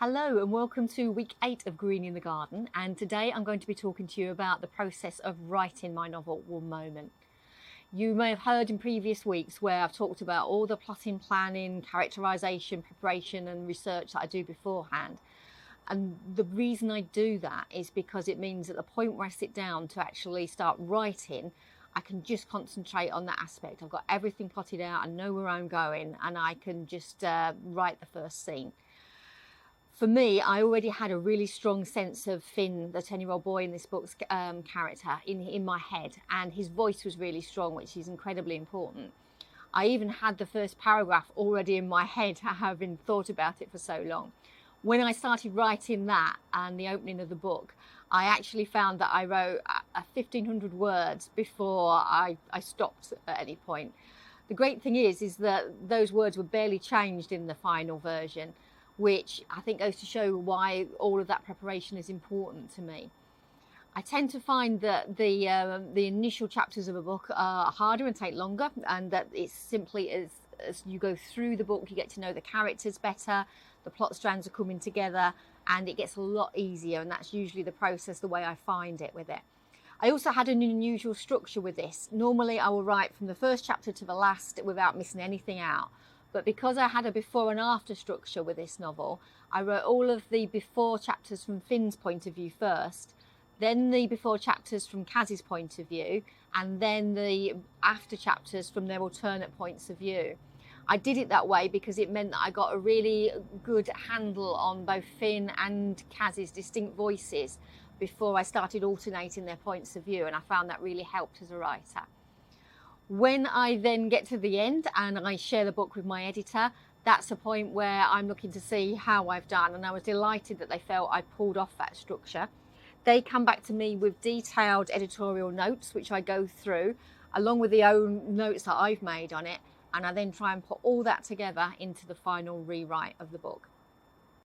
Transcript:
Hello and welcome to week 8 of Green in the Garden, and today I'm going to be talking to you about the process of writing my novel, One Moment. You may have heard in previous weeks where I've talked about all the plotting, planning, characterisation, preparation and research that I do beforehand. And the reason I do that is because it means at the point where I sit down to actually start writing, I can just concentrate on that aspect. I've got everything plotted out, I know where I'm going, and I can just write the first scene. For me, I already had a really strong sense of Finn, the 10-year-old boy in this book's character, in my head, and his voice was really strong, which is incredibly important. I even had the first paragraph already in my head, having thought about it for so long. When I started writing that and the opening of the book, I actually found that I wrote 1,500 words before I stopped at any point. The great thing is that those words were barely changed in the final version, which I think goes to show why all of that preparation is important to me. I tend to find that the initial chapters of a book are harder and take longer, and that it's simply as you go through the book, you get to know the characters better, the plot strands are coming together, and it gets a lot easier, and that's usually the process, the way I find it with it. I also had an unusual structure with this. Normally I will write from the first chapter to the last without missing anything out. But because I had a before and after structure with this novel, I wrote all of the before chapters from Finn's point of view first, then the before chapters from Kaz's point of view, and then the after chapters from their alternate points of view. I did it that way because it meant that I got a really good handle on both Finn and Kaz's distinct voices before I started alternating their points of view, and I found that really helped as a writer. When I then get to the end and I share the book with my editor, that's a point where I'm looking to see how I've done, and I was delighted that they felt I pulled off that structure. They come back to me with detailed editorial notes, which I go through, along with the own notes that I've made on it, and I then try and put all that together into the final rewrite of the book.